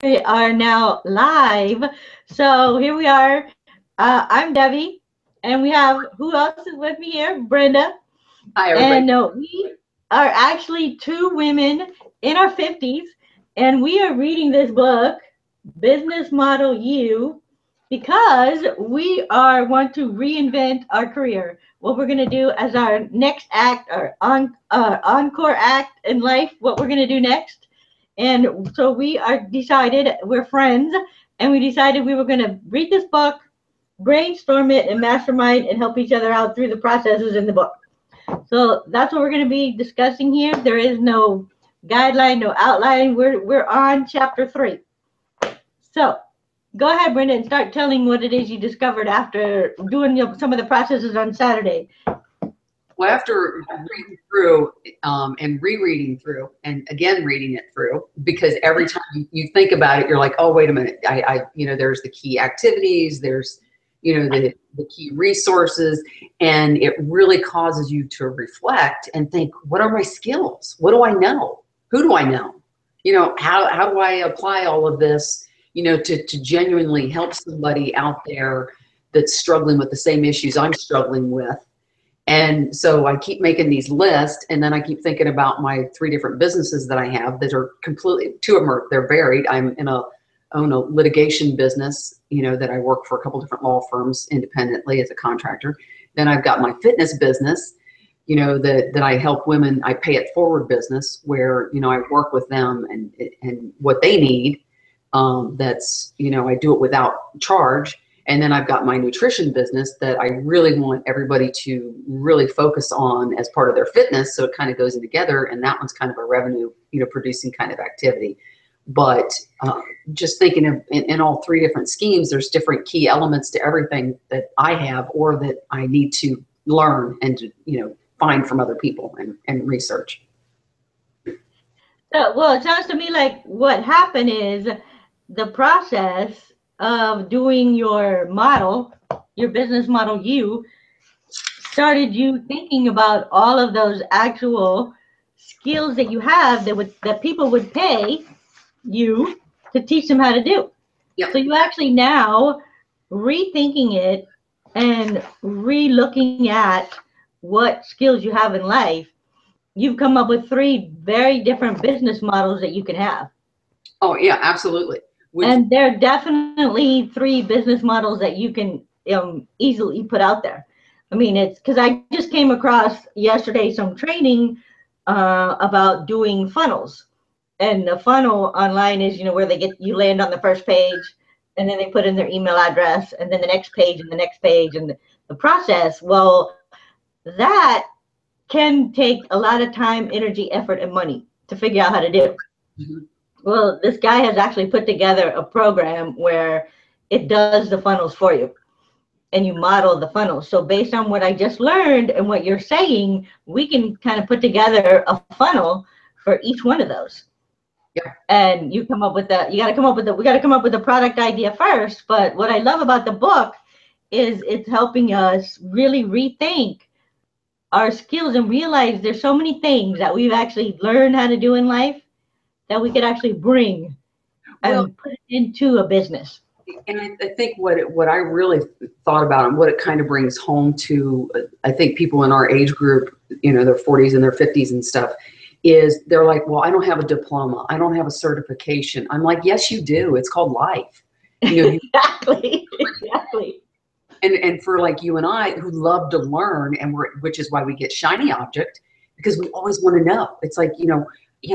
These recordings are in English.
are now live. So here we are. I'm Debbie, and we have who else is with me here? Brenda. Hi, everybody. And we are actually two women in our 50s, and we are reading this book, Business Model You, because we are want to reinvent our career. What we're going to do as our next act, our encore act in life, what we're going to do next. And so we are decided, we're friends, and we decided we were going to read this book, brainstorm it, and mastermind and help each other out through the processes in the book. So that's what we're going to be discussing here. There is no guideline, no outline. We're on chapter 3. So go ahead, Brenda, and start telling what it is you discovered after doing some of the processes on Saturday. Well, after reading through and rereading through and again reading it through, because every time you think about it, you're like, oh, wait a minute. There's the key activities, there's, the key resources, and it really causes you to reflect and think, what are my skills? What do I know? Who do I know? How do I apply all of this, to genuinely help somebody out there that's struggling with the same issues I'm struggling with. And so I keep making these lists, and then I keep thinking about my 3 different businesses that I have that are completely, 2 of them they're varied. I'm own a litigation business, that I work for a couple different law firms independently as a contractor. Then I've got my fitness business, that I help women. I pay it forward business where, I work with them and what they need. That's, I do it without charge. And then I've got my nutrition business that I really want everybody to really focus on as part of their fitness. So it kind of goes in together, and that one's kind of a revenue, producing kind of activity. But just thinking of in all 3 different schemes, there's different key elements to everything that I have or that I need to learn and to, find from other people and research. Well, it sounds to me like what happened is the process of doing your model, your business model, you started you thinking about all of those actual skills that you have that people would pay you to teach them how to do. Yep. So you actually now rethinking it and re-looking at what skills you have in life. You've come up with 3 very different business models that you can have. Oh yeah, absolutely. And there are definitely 3 business models that you can easily put out there. I mean, it's because I just came across yesterday some training about doing funnels. And the funnel online is, where you land on the first page, and then they put in their email address, and then the next page and the next page, and the process. Well, that can take a lot of time, energy, effort, and money to figure out how to do. Mm-hmm. Well, this guy has actually put together a program where it does the funnels for you, and you model the funnels. So based on what I just learned and what you're saying, we can kind of put together a funnel for each one of those. Yeah. And you come up with we got to come up with the product idea first. But what I love about the book is it's helping us really rethink our skills and realize there's so many things that we've actually learned how to do in life that we could actually bring and put it into a business. And I think what I really thought about and what it kind of brings home to, I think people in our age group, their 40s and their 50s and stuff, is they're like, well, I don't have a diploma. I don't have a certification. I'm like, yes, you do. It's called life. Exactly. And for like you and I who love to learn, which is why we get shiny object, because we always want to know. It's like,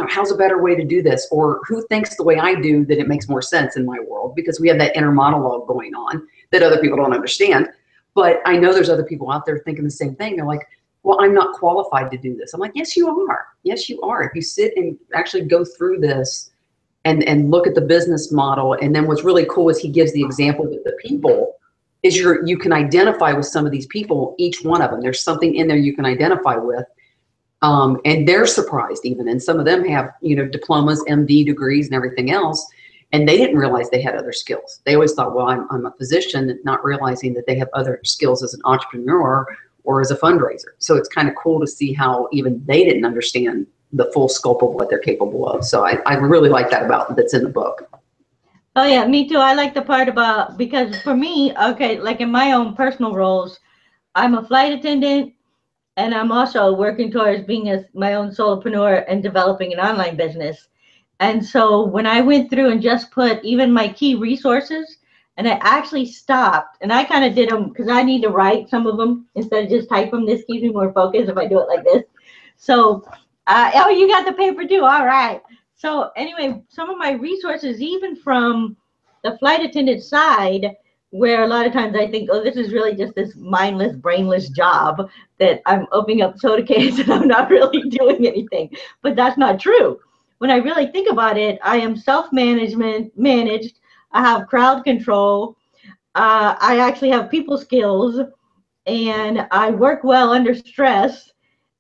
how's a better way to do this? Or who thinks the way I do that it makes more sense in my world? Because we have that inner monologue going on that other people don't understand. But I know there's other people out there thinking the same thing. They're like, well, I'm not qualified to do this. I'm like, yes, you are. Yes, you are. If you sit and actually go through this and look at the business model. And then what's really cool is he gives the example that the people is you can identify with some of these people, each one of them. There's something in there you can identify with. And they're surprised even. And some of them have, diplomas, MD degrees and everything else. And they didn't realize they had other skills. They always thought, well, I'm a physician, not realizing that they have other skills as an entrepreneur or as a fundraiser. So it's kind of cool to see how even they didn't understand the full scope of what they're capable of. So I really like that that's in the book. Oh yeah, me too. I like the part about, because for me, okay, like in my own personal roles, I'm a flight attendant and I'm also working towards being my own solopreneur and developing an online business. And so when I went through and just put even my key resources, and I actually stopped and I kind of did them because I need to write some of them instead of just type them. This keeps me more focused if I do it like this. So, oh, you got the paper too. All right. So anyway, some of my resources, even from the flight attendant side, where a lot of times I think, oh, this is really just this mindless, brainless job that I'm opening up soda cans and I'm not really doing anything. But that's not true. When I really think about it, I am managed. I have crowd control. I actually have people skills, and I work well under stress,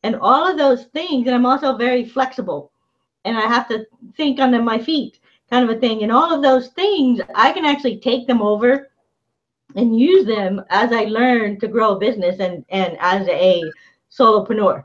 and all of those things. And I'm also very flexible, and I have to think on my feet, kind of a thing. And all of those things, I can actually take them over and use them as I learn to grow a business and as a solopreneur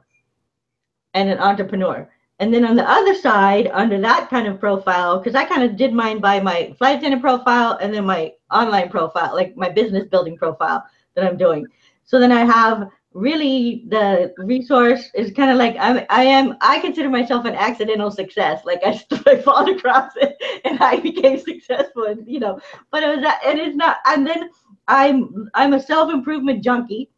and an entrepreneur. And then on the other side, under that kind of profile, because I kind of did mine by my flight attendant profile and then my online profile, like my business building profile that I'm doing. So then I have really the resource is kind of like I consider myself an accidental success. Like I fall across it and I became successful, and but it was that, and it's not. And then I'm a self-improvement junkie.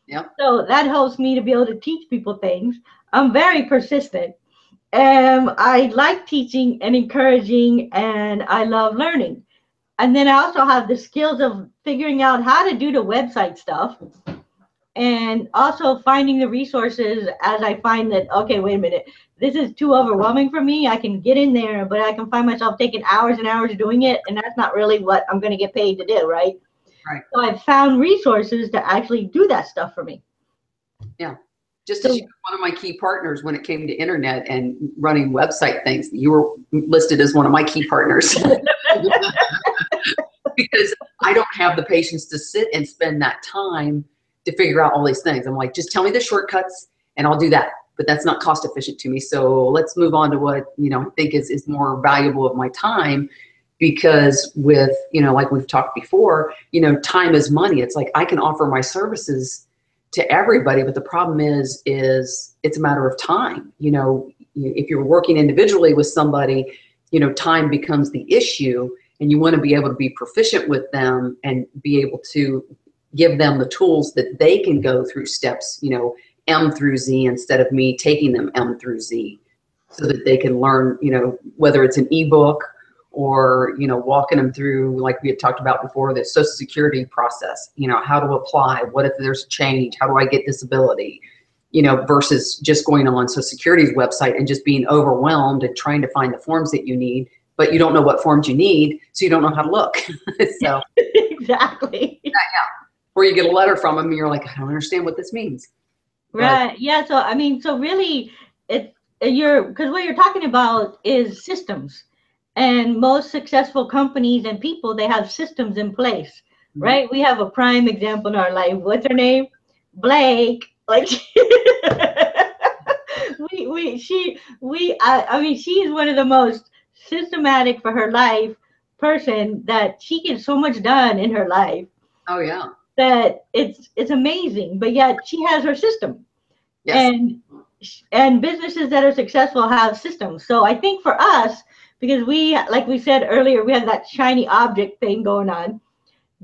Yep. So that helps me to be able to teach people things. I'm very persistent. I like teaching and encouraging, and I love learning. And then I also have the skills of figuring out how to do the website stuff, and also finding the resources as I find that, okay, wait a minute, this is too overwhelming for me. I can get in there, but I can find myself taking hours and hours doing it, and that's not really what I'm going to get paid to do, right? Right. So I've found resources to actually do that stuff for me. Yeah. Just as you were one of my key partners when it came to internet and running website things, you were listed as one of my key partners. Because I don't have the patience to sit and spend that time to figure out all these things. I'm like, just tell me the shortcuts and I'll do that. But that's not cost efficient to me. So let's move on to what, I think is more valuable of my time. Because with, like we've talked before, time is money. It's like I can offer my services to everybody, but the problem is it's a matter of time. If you're working individually with somebody, time becomes the issue, and you want to be able to be proficient with them and be able to give them the tools that they can go through steps, M through Z, instead of me taking them M through Z, so that they can learn, whether it's an ebook or, walking them through, like we had talked about before, the Social Security process, how to apply, what if there's a change, how do I get disability, versus just going on Social Security's website and just being overwhelmed and trying to find the forms that you need, but you don't know what forms you need, so you don't know how to look. So Exactly. Yeah. Or you get a letter from them and you're like, I don't understand what this means. Right. Yeah. So really, because what you're talking about is systems. And most successful companies and people, they have systems in place, right? We have a prime example in our life. What's her name? Blake. Like, I mean, she is one of the most systematic for her life person, that she gets so much done in her life. Oh yeah. That it's amazing, but yet she has her system. Yes. And businesses that are successful have systems. So I think for us, because like we said earlier, we have that shiny object thing going on.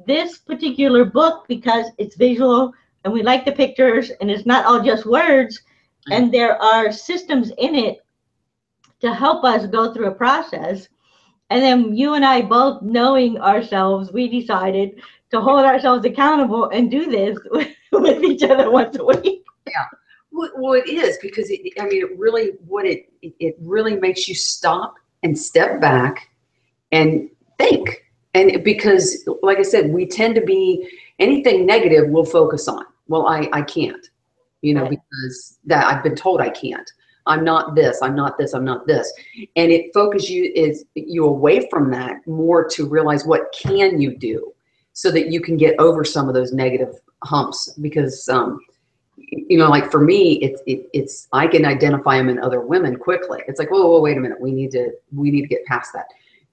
This particular book, because it's visual and we like the pictures and it's not all just words, and there are systems in it to help us go through a process. And then you and I both, knowing ourselves, we decided to hold ourselves accountable and do this with each other once a week. Yeah. Well, it is, because it really makes you stop and step back and think. And because, like I said, we tend to be, anything negative we'll focus on. Well, I can't, Right. because that I've been told I can't. I'm not this, I'm not this, I'm not this. And it focuses you away from that more to realize what can you do so that you can get over some of those negative humps. Because, like for me, it's I can identify them in other women quickly. It's like, whoa, wait a minute, we need to get past that.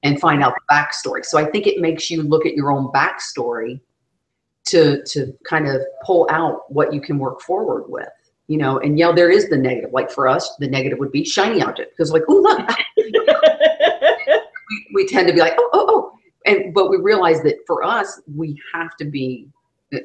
and find out the backstory. So I think it makes you look at your own backstory to kind of pull out what you can work forward with, you know. And yeah, there is the negative. Like for us, the negative would be shiny object, because like, oh look, we tend to be like, but we realize that for us, we have to be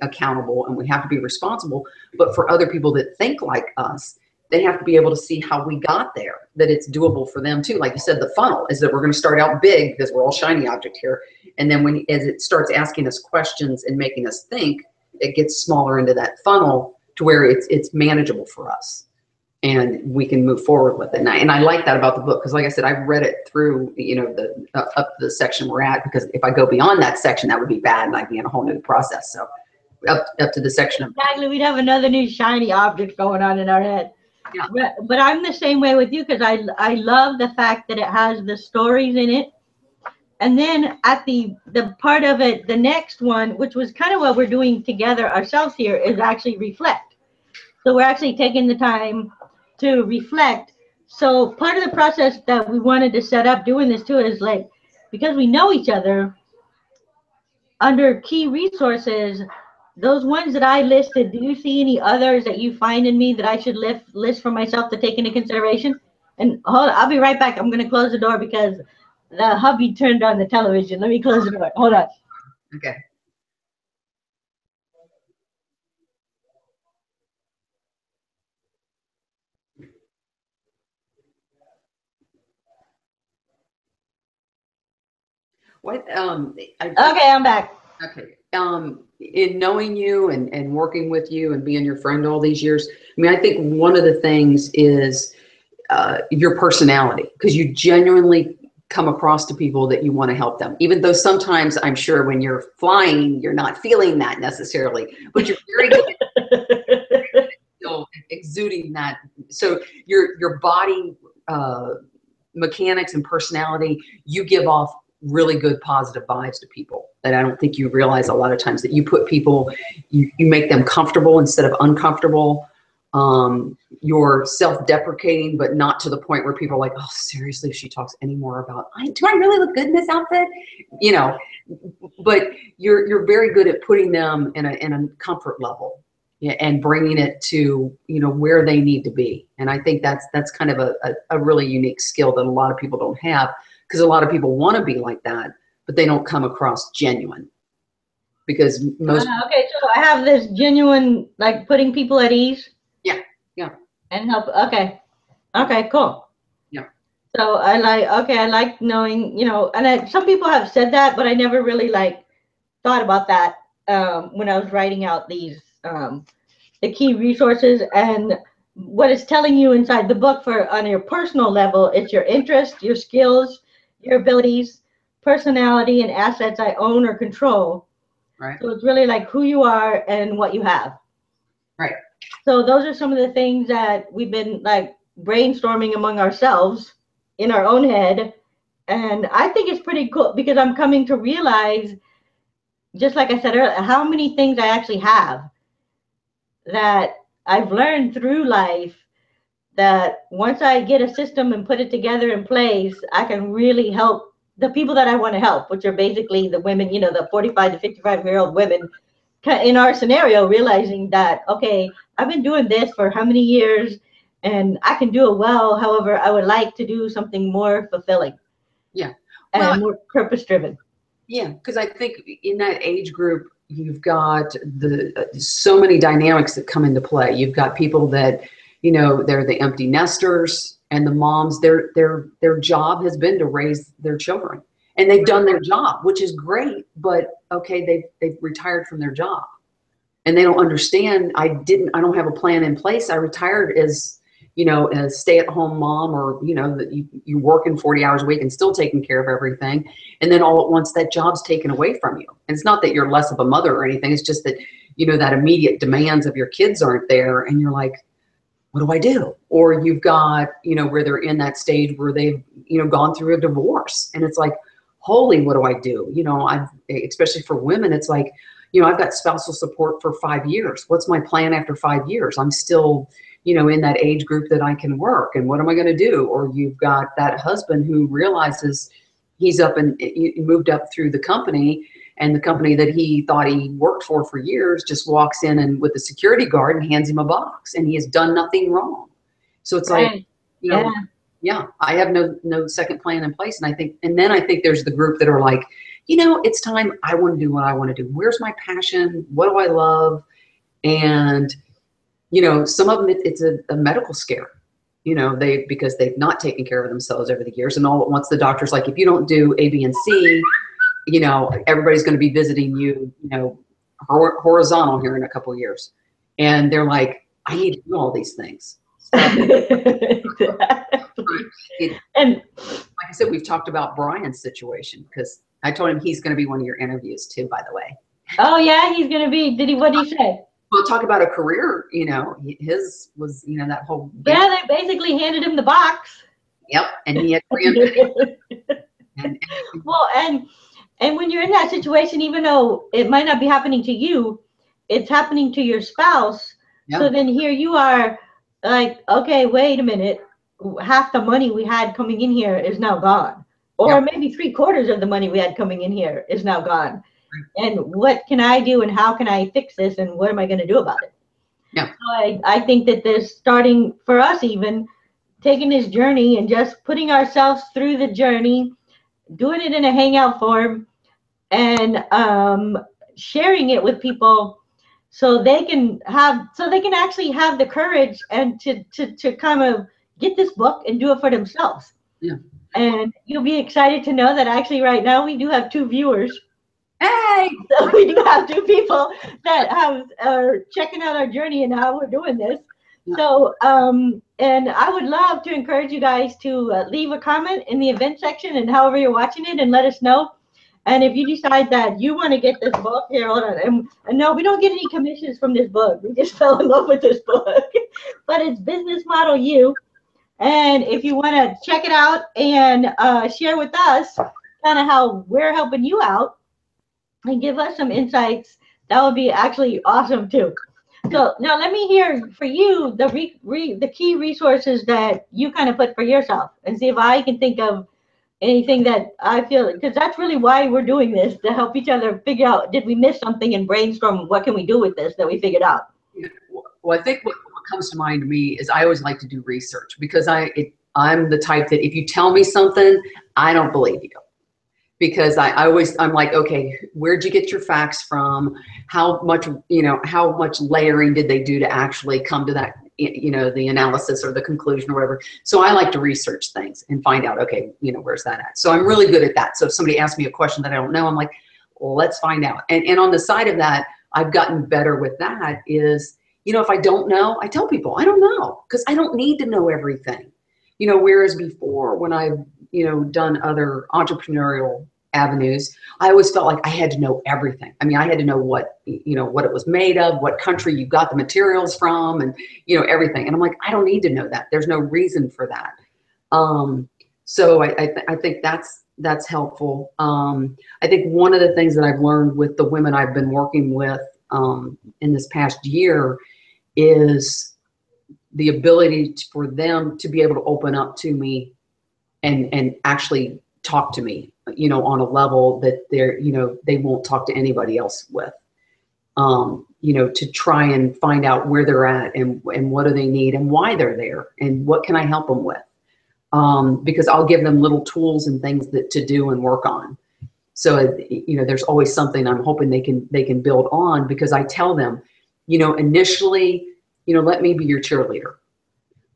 accountable and we have to be responsible. But for other people that think like us, they have to be able to see how we got there, that it's doable for them too. Like you said, the funnel is that we're going to start out big because we're all shiny object here. And then as it starts asking us questions and making us think, it gets smaller into that funnel to where it's manageable for us and we can move forward with it. And I like that about the book, because like I said, I've read it through, you know, up the section we're at, because if I go beyond that section, that would be bad and I'd be in a whole new process. So up to the section of exactly, we'd have another new shiny object going on in our head. Yeah. But I'm the same way with you, because I love the fact that it has the stories in it. And then at the part of it, the next one, which was kind of what we're doing together ourselves here, is actually reflect. So we're actually taking the time to reflect. So part of the process that we wanted to set up doing this too is like, because we know each other, under key resources, those ones that I listed, do you see any others that you find in me that I should list for myself to take into consideration? And hold on, I'll be right back. I'm going to close the door because the hubby turned on the television. Let me close the door. Hold on. Okay. What, Okay, I'm back. Okay. In knowing you and working with you and being your friend all these years, I mean, I think one of the things is your personality, because you genuinely come across to people that you want to help them, even though sometimes I'm sure when you're flying, you're not feeling that necessarily, but you're very good at exuding that. So your body mechanics and personality, you give off really good positive vibes to people that I don't think you realize a lot of times, that you put people, you make them comfortable instead of uncomfortable. You're self-deprecating, but not to the point where people are like, oh, seriously, if she talks any more about, do I really look good in this outfit? You know, but you're very good at putting them in a comfort level, yeah, and bringing it to, you know, where they need to be. And I think that's kind of a really unique skill that a lot of people don't have, because a lot of people want to be like that, but they don't come across genuine. Because most okay, so I have this genuine, like putting people at ease. Yeah. And help. Okay, cool. Yeah. So I like knowing, you know, and some people have said that, but I never really like thought about that when I was writing out these the key resources. And what it's telling you inside the book, for on your personal level, it's your interest, your skills, your abilities, personality, and assets I own or control. Right. So it's really like who you are and what you have. Right. So those are some of the things that we've been like brainstorming among ourselves in our own head. And I think it's pretty cool, because I'm coming to realize, just like I said earlier, how many things I actually have that I've learned through life, that once I get a system and put it together in place, I can really help the people that I want to help, which are basically the women, you know, the 45 to 55-year-old women in our scenario, realizing that, okay, I've been doing this for how many years and I can do it well. However, I would like to do something more fulfilling. Yeah. And more purpose driven. Yeah. Because I think in that age group, you've got so many dynamics that come into play. You've got people that, you know, they're the empty nesters, and the moms, their job has been to raise their children, and they've done their job, which is great. But okay, they've retired from their job, and they don't understand. I don't have a plan in place. I retired as, you know, a stay-at-home mom, or, you know, that you working 40 hours a week and still taking care of everything. And then all at once that job's taken away from you. And it's not that you're less of a mother or anything. It's just that, you know, that immediate demands of your kids aren't there. And you're like, what do I do? Or you've got, you know, where they're in that stage where they've, you know, gone through a divorce, and it's like, holy, what do I do? You know, especially for women, it's like, you know, I've got spousal support for 5 years. What's my plan after 5 years? I'm still, you know, in that age group that I can work, and what am I going to do? Or you've got that husband who realizes he's up and he moved up through the company, and the company that he thought he worked for years just walks in and with the security guard and hands him a box, and he has done nothing wrong. So it's like, you know, yeah, I have no second plan in place. And then I think there's the group that are like, you know, it's time. I want to do what I want to do. Where's my passion? What do I love? And, you know, some of them, it's a medical scare, you know, because they've not taken care of themselves over the years. And all at once the doctor's like, if you don't do A, B, and C, you know, everybody's going to be visiting you, you know, horizontal here in a couple of years. And they're like, I need to do all these things. So, and like I said, we've talked about Brian's situation, because I told him he's going to be one of your interviews too, by the way. Oh yeah, he's going to be. What did he say? Well, talk about a career, you know, his was, you know, that whole. Yeah, they basically handed him the box. Yep, and he had reinvented. Well, and when you're in that situation, even though it might not be happening to you, it's happening to your spouse. Yep. So then here you are, like, okay, wait a minute, half the money we had coming in here is now gone, or maybe 3/4 of the money we had coming in here is now gone. And what can I do, and how can I fix this, and what am I going to do about it? Yeah. So I think that there's, starting for us, even taking this journey and just putting ourselves through the journey, doing it in a hangout form, and sharing it with people, so they can actually have the courage and to kind of get this book and do it for themselves. Yeah. And you'll be excited to know that actually right now we do have 2 viewers. Hey! So we do have 2 people that are checking out our journey and how we're doing this. Yeah. So, and I would love to encourage you guys to leave a comment in the event section and however you're watching it, and let us know. And if you decide that you want to get this book, here, hold on. And no, we don't get any commissions from this book. We just fell in love with this book. But it's Business Model You. And if you want to check it out and share with us kind of how we're helping you out, and give us some insights, that would be actually awesome too. So now let me hear for you the key resources that you kind of put for yourself, and see if I can think of anything that I feel, because that's really why we're doing this, to help each other figure out, did we miss something, and brainstorm what can we do with this that we figured out. Well, I think what comes to mind to me is I always like to do research, because I'm the type that if you tell me something, I don't believe you. Because I'm like, okay, where'd you get your facts from? How much layering did they do to actually come to that, you know, the analysis or the conclusion or whatever. So I like to research things and find out, okay, you know, where's that at? So I'm really good at that. So if somebody asks me a question that I don't know, I'm like, well, let's find out. And on the side of that, I've gotten better with that is, you know, if I don't know, I tell people I don't know, because I don't need to know everything. You know, whereas before, when I've, you know, done other entrepreneurial avenues, I always felt like I had to know everything. I mean, I had to know what, you know, what it was made of, what country you got the materials from, and, you know, everything. And I'm like, I don't need to know that. There's no reason for that. So I think that's helpful. I think one of the things that I've learned with the women I've been working with in this past year is the ability for them to be able to open up to me and actually talk to me, you know, on a level that they're, you know, they won't talk to anybody else with, you know, to try and find out where they're at and what do they need and why they're there and what can I help them with, because I'll give them little tools and things that to do and work on. So, you know, there's always something I'm hoping they can build on, because I tell them, you know, initially, you know, let me be your cheerleader,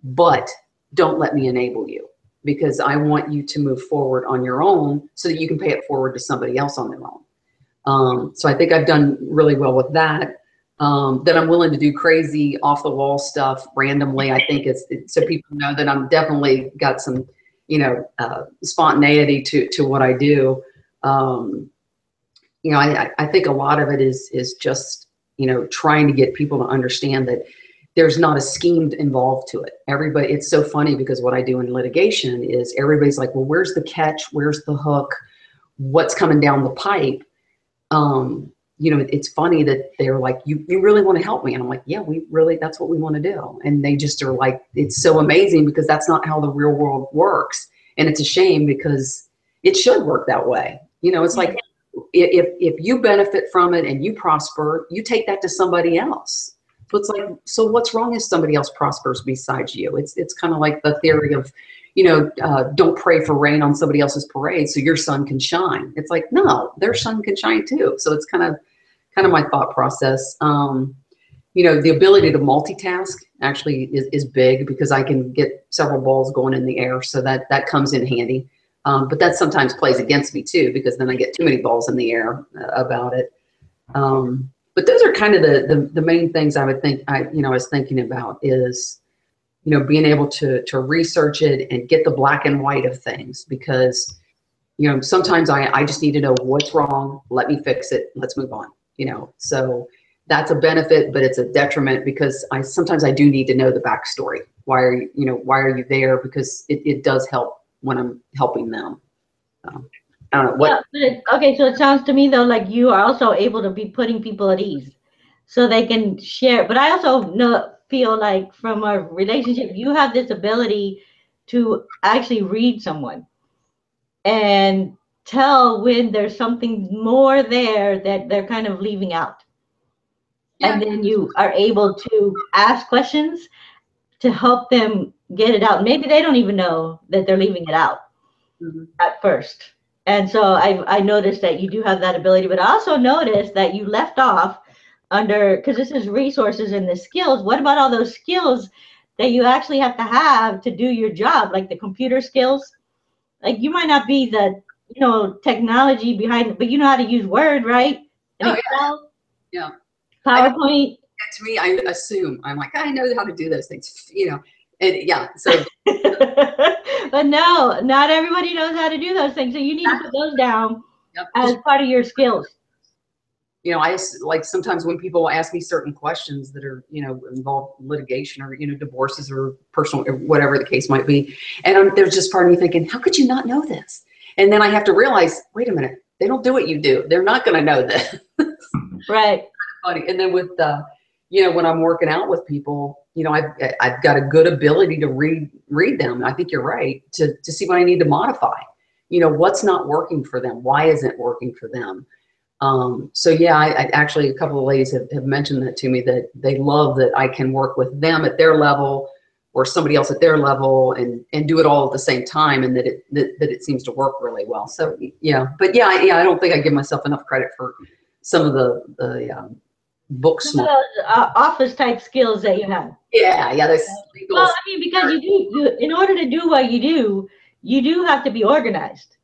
but don't let me enable you, because I want you to move forward on your own so that you can pay it forward to somebody else on their own. So I think I've done really well with that. That I'm willing to do crazy off the wall stuff randomly. I think it's so people know that I'm definitely got some, you know, spontaneity to what I do. You know, I think a lot of it is just, you know, trying to get people to understand that there's not a scheme involved to it. Everybody, it's so funny because what I do in litigation is everybody's like, well, where's the catch? Where's the hook? What's coming down the pipe? You know, it's funny that they're like, you really want to help me? And I'm like, yeah, that's what we want to do. And they just are like, it's so amazing because that's not how the real world works. And it's a shame because, it should work that way. You know, it's like if you benefit from it and you prosper, you take that to somebody else. So it's like, so what's wrong if somebody else prospers besides you? It's kind of like the theory of, you know, don't pray for rain on somebody else's parade so your sun can shine. It's like, no, their sun can shine too. So it's kind of my thought process. You know, the ability to multitask actually is big because I can get several balls going in the air. So that comes in handy. But that sometimes plays against me too, because then I get too many balls in the air about it. But those are kind of the main things I would think, I was thinking about is, you know, being able to research it and get the black and white of things, because, you know, sometimes I just need to know what's wrong. Let me fix it. Let's move on, you know. So that's a benefit, but it's a detriment because sometimes I do need to know the backstory. Why are you there? Because it does help when I'm helping them. I don't know what. Yeah, okay, so it sounds to me though like you are also able to be putting people at ease, so they can share. But I also feel like from our relationship, you have this ability to actually read someone and tell when there's something more there that they're kind of leaving out. Yeah. And then you are able to ask questions to help them get it out. Maybe they don't even know that they're leaving it out at first. And so I noticed that you do have that ability, but I also noticed that you left off under, because this is resources and the skills. What about all those skills that you actually have to do your job, like the computer skills? Like you might not be the, technology behind it, but you know how to use Word, right? And Oh, Excel, yeah. PowerPoint. To me, I assume I'm like, I know how to do those things, you know. And yeah, so but no, not everybody knows how to do those things. So you need to put those down as part of your skills. You know, I like sometimes when people ask me certain questions that are, you know, involve litigation or, you know, divorces or personal, or whatever the case might be. And there's just part of me thinking, how could you not know this? And then I have to realize, wait a minute, they don't do what you do. They're not going to know this. Right. Funny. And then with you know, when I'm working out with people, you know, I've got a good ability to read them. I think you're right, to see what I need to modify. You know, what's not working for them? Why isn't it working for them? So yeah, I actually, a couple of ladies have mentioned that to me, that they love that I can work with them at their level or somebody else at their level and do it all at the same time, and that it seems to work really well. So yeah, but yeah, I don't think I give myself enough credit for some of the book smart. Some of those office type skills that you have. Yeah, those legal. Well, I mean, because you in order to do what you do have to be organized.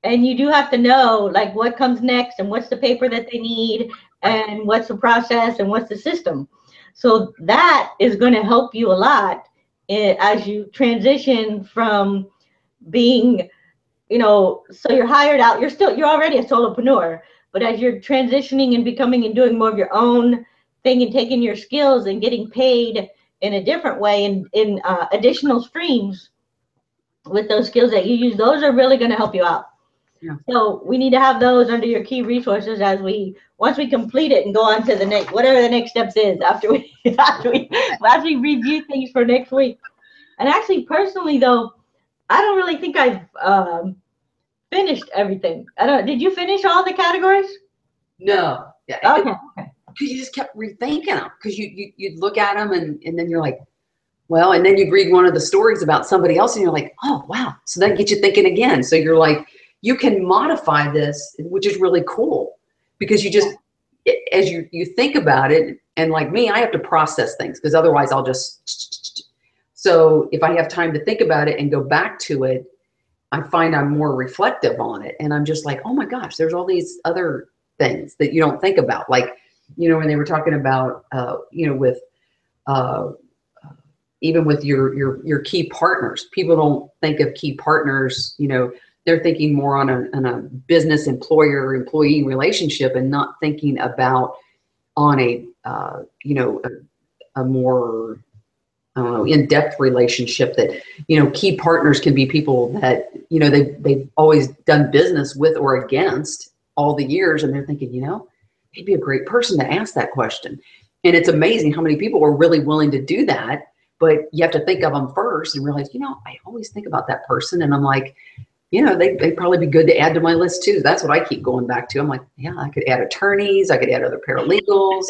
And you do have to know like what comes next and what's the paper that they need and what's the process and what's the system. So that is going to help you a lot as you transition from being, so you're hired out, you're already a solopreneur, but as you're transitioning and becoming and doing more of your own thing and taking your skills and getting paid in a different way and in additional streams with those skills that you use, those are really going to help you out. Yeah. So we need to have those under your key resources once we complete it and go on to the next, whatever the next steps is after we review things for next week. And actually, personally though, I don't really think I've finished everything. Did you finish all the categories? No. Yeah. Okay. Because you just kept rethinking them, because you'd look at them and then you're like, well, and then you'd read one of the stories about somebody else and you're like, oh wow. So that gets you thinking again. So you're like, you can modify this, which is really cool, because you just, as you think about it, and like me, I have to process things, because otherwise I'll just, so if I have time to think about it and go back to it, I find I'm more reflective on it. And I'm just like, oh my gosh, there's all these other things that you don't think about. Like, you know, when they were talking about, you know, with, even with your key partners, people don't think of key partners, you know, they're thinking more on a business employer-employee relationship, and not thinking about on a, you know, a more in-depth relationship, that, you know, key partners can be people that, you know, they've always done business with or against all the years. And they're thinking, you know, they'd be a great person to ask that question. And it's amazing how many people are really willing to do that. But you have to think of them first and realize, you know, I always think about that person. And I'm like, they'd probably be good to add to my list too. That's what I keep going back to. I'm like, yeah, I could add attorneys. I could add other paralegals.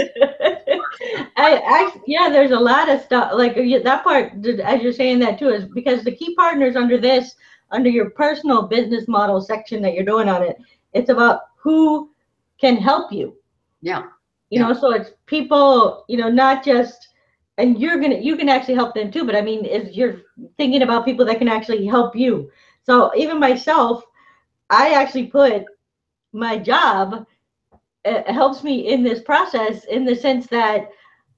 Yeah, there's a lot of stuff like that part, as you're saying that too, is because the key partners under your personal business model section that you're doing on it, it's about who can help you. Yeah. So it's people, not just, and you can actually help them too, but I mean, if you're thinking about people that can actually help you. So even myself, I actually put my job, it helps me in this process in the sense that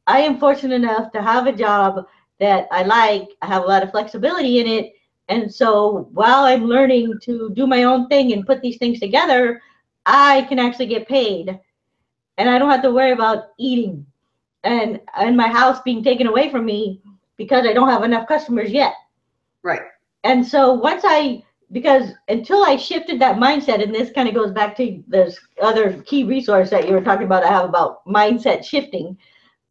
I am fortunate enough to have a job that I like. I have a lot of flexibility in it. And so while I'm learning to do my own thing and put these things together, I can actually get paid. And I don't have to worry about eating and my house being taken away from me because I don't have enough customers yet. Right. And so because until I shifted that mindset, and this kind of goes back to this other key resource that you were talking about, I have about mindset shifting.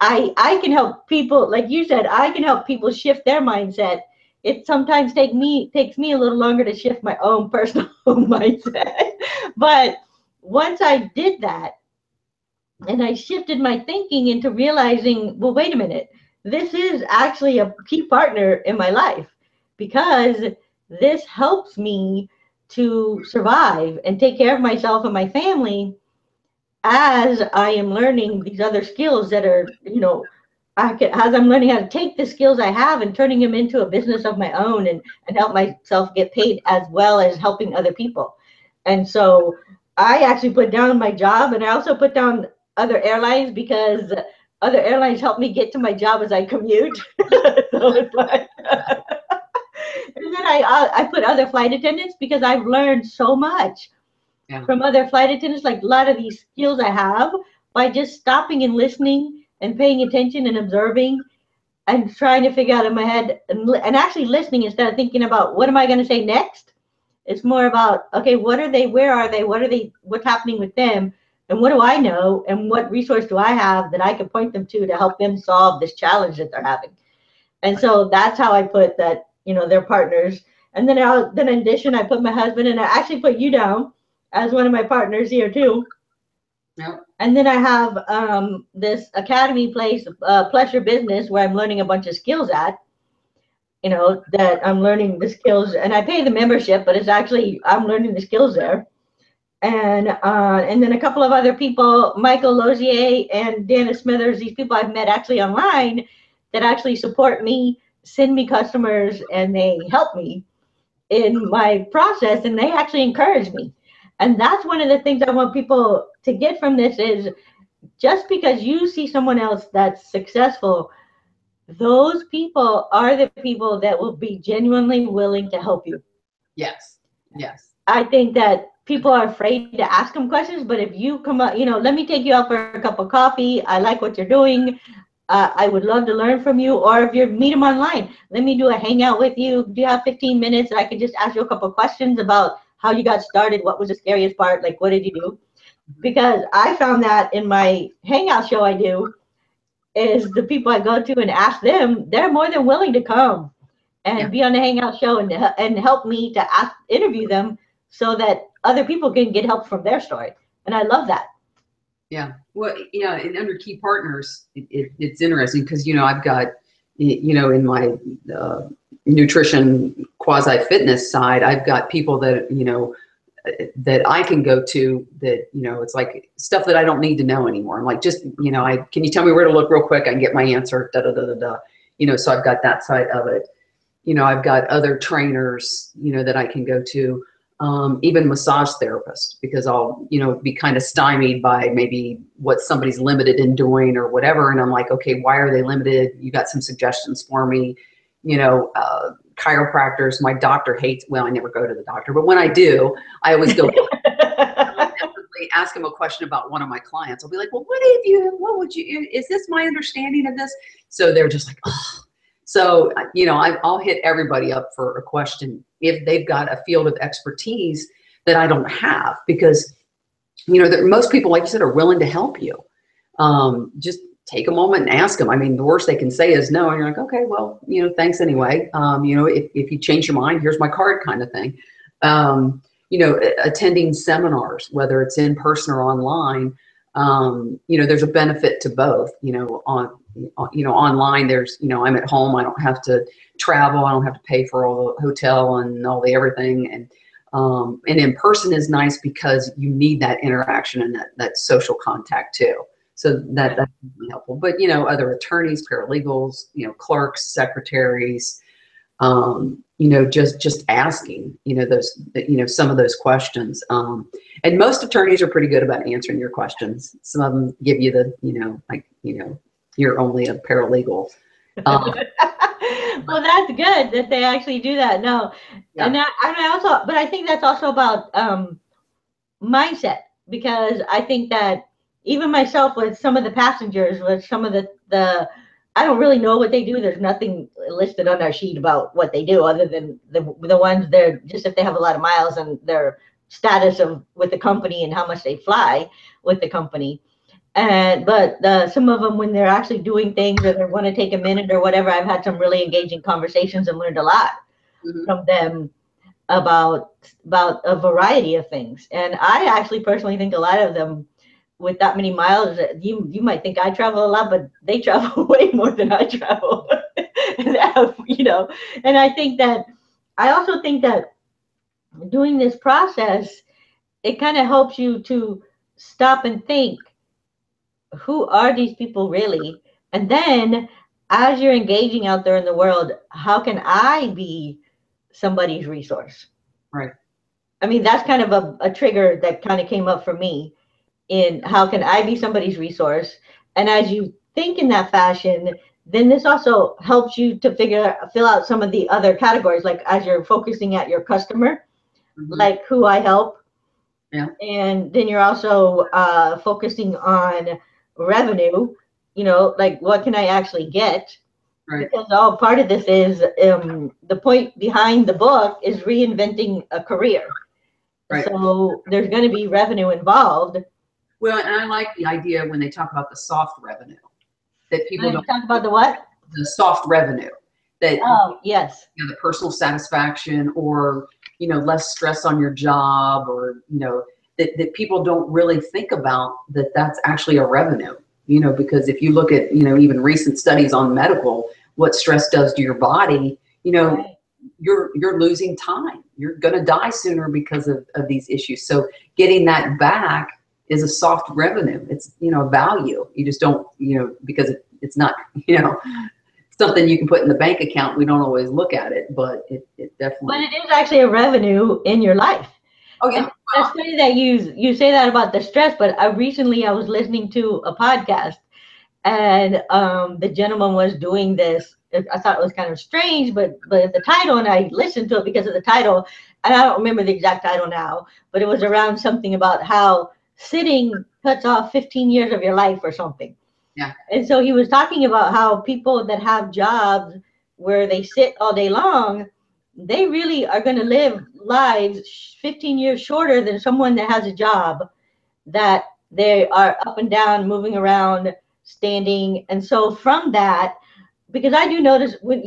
I can help people, like you said, I can help people shift their mindset. It sometimes takes me a little longer to shift my own personal mindset. But once I did that, and I shifted my thinking into realizing, well, wait a minute, this is actually a key partner in my life because this helps me to survive and take care of myself and my family as I am learning these other skills that are, as I'm learning how to take the skills I have and turning them into a business of my own and help myself get paid as well as helping other people. And so I actually put down my job, and I also put down other airlines because other airlines help me get to my job as I commute. So it's like, and then I put other flight attendants because I've learned so much from other flight attendants, like a lot of these skills I have by just stopping and listening and paying attention and observing and trying to figure out in my head and actually listening instead of thinking about what am I going to say next. It's more about, okay, what are they, where are they, what's happening with them, and what do I know, and what resource do I have that I can point them to help them solve this challenge that they're having. And so that's how I put that, they're partners. And then in addition, I put my husband, and I actually put you down as one of my partners here too. Yep. And then I have this academy place, Pleasure Business, where I'm learning a bunch of skills at, that I'm learning the skills, and I pay the membership, but it's actually, I'm learning the skills there. And then a couple of other people, Michael Lozier and Dana Smithers, these people I've met actually online that actually support me, send me customers, and they help me in my process, and they actually encourage me. And that's one of the things I want people to get from this is just because you see someone else that's successful, those people are the people that will be genuinely willing to help you. Yes. Yes. I think that people are afraid to ask them questions, but if you come up, let me take you out for a cup of coffee. I like what you're doing. I would love to learn from you. Or if you meet them online, let me do a hangout with you. Do you have 15 minutes that I could just ask you a couple of questions about how you got started? What was the scariest part? Like, what did you do? Because I found that in my hangout show I do, is the people I go to and ask them, they're more than willing to come and be on the hangout show and help me to interview them so that other people can get help from their story. And I love that. Yeah. Well, and under key partners, it's interesting because, I've got, in my nutrition quasi fitness side, I've got people that, that I can go to that, it's like stuff that I don't need to know anymore. I'm like, just, can you tell me where to look real quick? I can get my answer, so I've got that side of it. I've got other trainers, that I can go to, even massage therapists, because I'll, be kind of stymied by maybe what somebody's limited in doing or whatever. And I'm like, okay, why are they limited? You got some suggestions for me, chiropractors. My doctor hates, well, I never go to the doctor, but when I do, I always go ask him a question about one of my clients. I'll be like, well, is this my understanding of this? So they're just like, oh. So, I'll hit everybody up for a question if they've got a field of expertise that I don't have, because, most people, like you said, are willing to help you. Just take a moment and ask them. I mean, the worst they can say is no. And you're like, okay, well, thanks anyway. If you change your mind, here's my card kind of thing. Attending seminars, whether it's in person or online. There's a benefit to both. Online, there's, I'm at home, I don't have to travel, I don't have to pay for all the hotel and all the everything, and in person is nice because you need that interaction and that social contact too. So that's really helpful. But other attorneys, paralegals, clerks, secretaries, just asking, some of those questions. And most attorneys are pretty good about answering your questions. Some of them give you you're only a paralegal. Well, that's good that they actually do that. No, yeah. And I think that's also about mindset, because I think that even myself with some of the passengers, with some of the I don't really know what they do. There's nothing listed on our sheet about what they do other than the ones they're just if they have a lot of miles and their status with the company and how much they fly with the company. But some of them, when they're actually doing things or they want to take a minute or whatever, I've had some really engaging conversations and learned a lot from them about a variety of things. And I actually personally think a lot of them, with that many miles, you might think I travel a lot, but they travel way more than I travel. And I also think that doing this process, it kind of helps you to stop and think, who are these people really? And then as you're engaging out there in the world, how can I be somebody's resource? Right. I mean, that's kind of a trigger that kind of came up for me in how can I be somebody's resource? And as you think in that fashion, then this also helps you to fill out some of the other categories, like as you're focusing at your customer, like who I help. Yeah. And then you're also focusing on revenue, like what can I actually get? Right. Because all part of this is the point behind the book is reinventing a career. Right. So there's going to be revenue involved. Well, and I like the idea when they talk about the soft revenue, that people don't talk about the what? The soft revenue. That yes. The personal satisfaction, or less stress on your job, or that people don't really think about that's actually a revenue. Because if you look at even recent studies on medical, what stress does to your body, right. You're losing time. You're going to die sooner because of these issues. So getting that back is a soft revenue. It's a value. You just don't because it's not something you can put in the bank account. We don't always look at it, but it definitely. But it is actually a revenue in your life. Oh yeah. That's funny that you say that about the stress, but I was listening to a podcast, and the gentleman was doing this. I thought it was kind of strange, but the title, and I listened to it because of the title, and I don't remember the exact title now, but it was around something about how sitting cuts off 15 years of your life or something. Yeah. And so he was talking about how people that have jobs where they sit all day long, they really are going to live lives 15 years shorter than someone that has a job that they are up and down, moving around, standing. And so from that, because I do notice when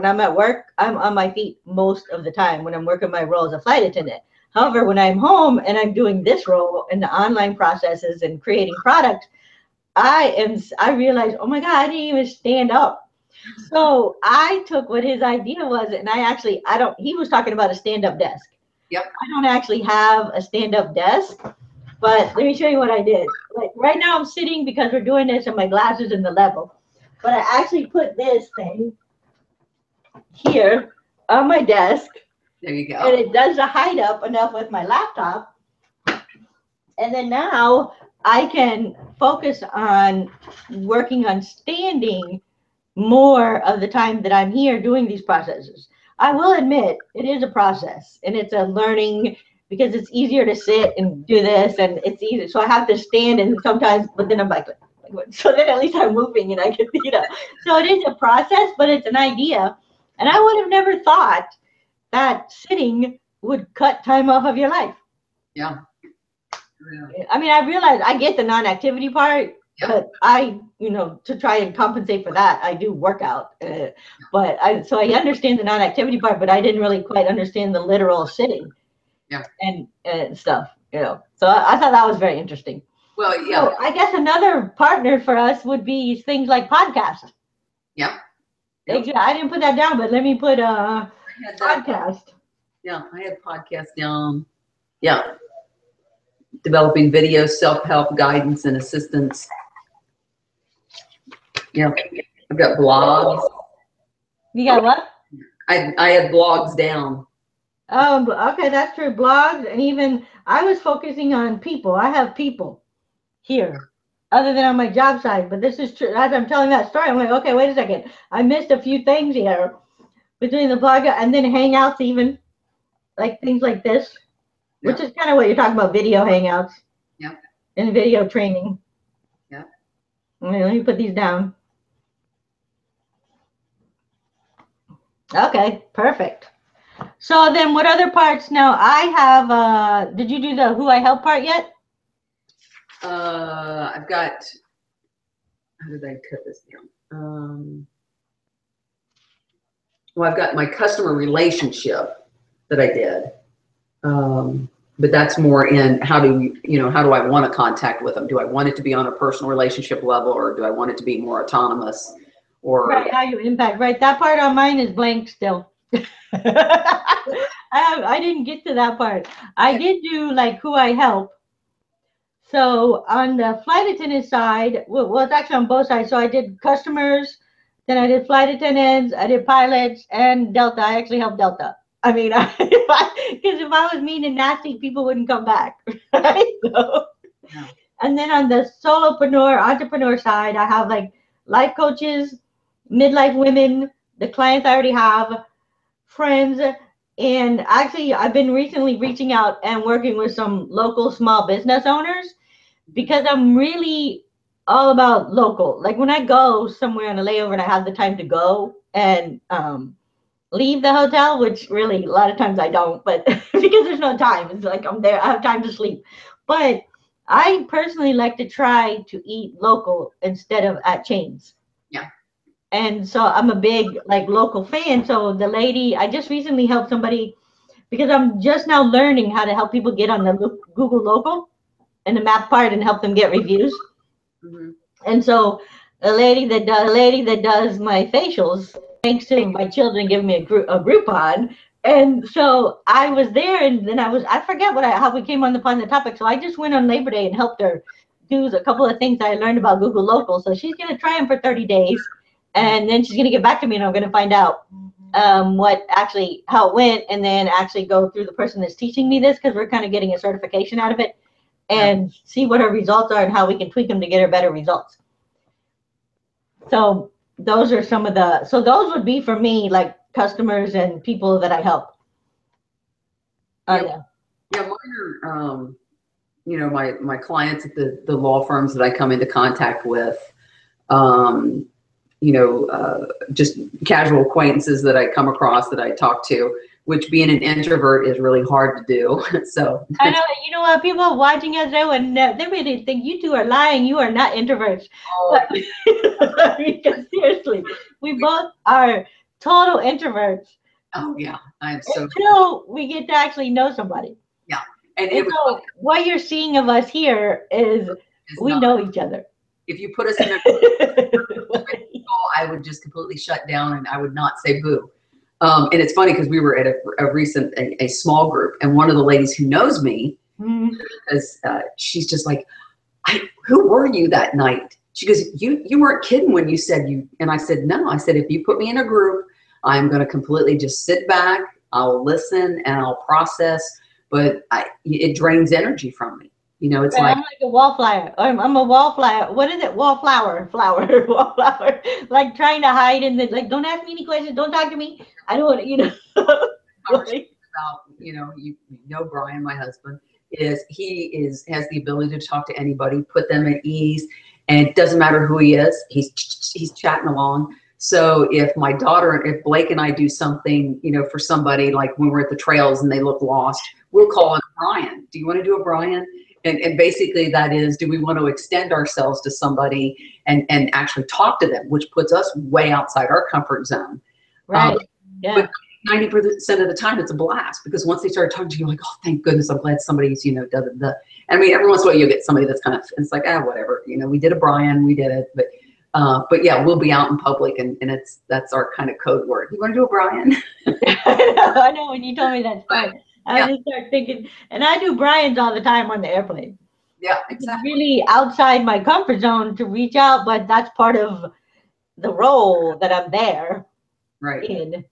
I'm at work, I'm on my feet most of the time when I'm working my role as a flight attendant. However, when I'm home and I'm doing this role in the online processes and creating product, I realized, oh my God, I didn't even stand up. So I took what his idea was, and he was talking about a stand-up desk. Yep. I don't actually have a stand-up desk, but let me show you what I did. Like right now I'm sitting because we're doing this and my glasses in the level, but I actually put this thing here on my desk. There you go. And it does the height up enough with my laptop. And then now I can focus on working on standing more of the time that I'm here doing these processes. I will admit it is a process, and it's a learning, because it's easier to sit and do this, and it's easy. So I have to stand, and sometimes, but then I'm like so then at least I'm moving and I can, So it is a process, but it's an idea. And I would have never thought that sitting would cut time off of your life. Yeah. I mean, I realize I get the non-activity part, but to try and compensate for that, I do workout. So I understand the non-activity part, but I didn't really quite understand the literal sitting. Yeah. And stuff, you know. So I thought that was very interesting. Well, yeah. So I guess another partner for us would be things like podcasts. Yeah. I didn't put that down, but let me put podcast. Yeah, I had podcast down. Yeah. Developing video, self-help guidance and assistance. Yeah. I've got blogs. You got what? I had blogs down. Okay, that's true. Blogs, and even I was focusing on people. I have people here, other than on my job site. But this is true. As I'm telling that story, I'm like, okay, wait a second. I missed a few things here between the blog and then hangouts, even like things like this, which is kind of what you're talking about, video hangouts. Yeah. And video training. Yeah. Let me put these down. Okay, perfect. So then what other parts? Now I have, did you do the who I help part yet? I've got, how did I cut this down? Well, I've got my customer relationship that I did. But that's more in how do I want to contact with them? Do I want it to be on a personal relationship level, or do I want it to be more autonomous? Or right, how you impact, right? That part on mine is blank still. I didn't get to that part. I did do like who I help. So on the flight attendant side, well, it's actually on both sides. So I did customers, then I did flight attendants, I did pilots, and Delta. I actually helped Delta. I mean, because if I was mean and nasty, people wouldn't come back, right? So, yeah. And then on the solopreneur, entrepreneur side, I have like life coaches, midlife women, the clients I already have, friends, and actually I've been recently reaching out and working with some local small business owners because I'm really all about local. Like when I go somewhere on a layover and I have the time to go and leave the hotel, which really a lot of times I don't, but because there's no time, it's like I'm there, I have time to sleep. But I personally like to try to eat local instead of at chains. Yeah. And so I'm a big like local fan. So the lady, I just recently helped somebody because I'm just now learning how to help people get on the Google Local and the map part and help them get reviews. Mm-hmm. And so a lady that does my facials, thanks to my children giving me a Groupon. And so I was there, and then I forget how we came upon the topic. So I just went on Labor Day and helped her do a couple of things I learned about Google Local. So she's going to try them for 30 days, and then she's going to get back to me, and I'm going to find out how it went, and then actually go through the person that's teaching me this, because we're kind of getting a certification out of it, and see what her results are and how we can tweak them to get her better results. So those are some of those would be for me, like customers and people that I help. Yeah, mine are, my clients at the law firms that I come into contact with, just casual acquaintances that I come across that I talk to, which being an introvert is really hard to do. So I know, you know what, people watching us, they really think you two are lying. You are not introverts. Oh. But, because seriously, we both are total introverts. Oh yeah, I'm so until we get to actually know somebody. Yeah, and so what you're seeing of us here is we know each other. If you put us in a I would just completely shut down and I would not say boo. And it's funny because we were at a recent small group, and one of the ladies who knows me, because she's just like, who were you that night? She goes, you weren't kidding when you said you, and I said, no, I said, if you put me in a group, I'm going to completely just sit back, I'll listen and I'll process, but it drains energy from me. It's like, I'm like a wallflower. I'm a wallflower. What is it? Wallflower, wallflower. Like trying to hide in the, like, don't ask me any questions. Don't talk to me. I don't want to, about, Brian, my husband, has the ability to talk to anybody, put them at ease, and it doesn't matter who he is. He's chatting along. So if Blake and I do something, for somebody, like when we're at the trails and they look lost, we'll call it Brian. Do you want to do a Brian? And basically that is, do we want to extend ourselves to somebody and actually talk to them, which puts us way outside our comfort zone. Right. Yeah. But 90% of the time it's a blast, because once they start talking to you, you're like, oh, thank goodness, I'm glad somebody's, you know, da, da, da. I mean, every once in a while you get somebody that's kind of, it's like, whatever, you know, we did a Brian, we did it, but yeah, we'll be out in public, and that's our kind of code word. You want to do a Brian? I know when you told me that story, I Yeah. just start thinking, and I do Brian's all the time on the airplane. Yeah, It's exactly. really outside my comfort zone to reach out, but that's part of the role that I'm there Right. in.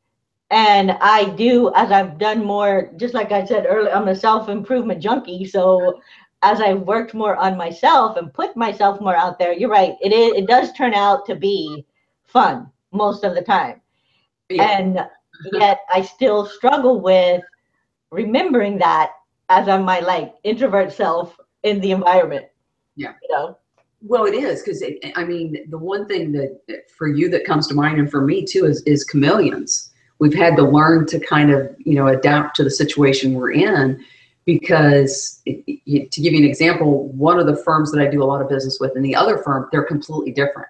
And I do, as I've done more, just like I said earlier, I'm a self-improvement junkie. So as I've worked more on myself and put myself more out there, you're right. It does turn out to be fun most of the time. Yeah. And yet I still struggle with remembering that as I'm my like introvert self in the environment. Yeah. You know? Well, it is, because I mean, the one thing that for you that comes to mind, and for me too, is chameleons. We've had to learn to kind of, you know, adapt to the situation we're in, because to give you an example, one of the firms that I do a lot of business with, and the other firm, they're completely different.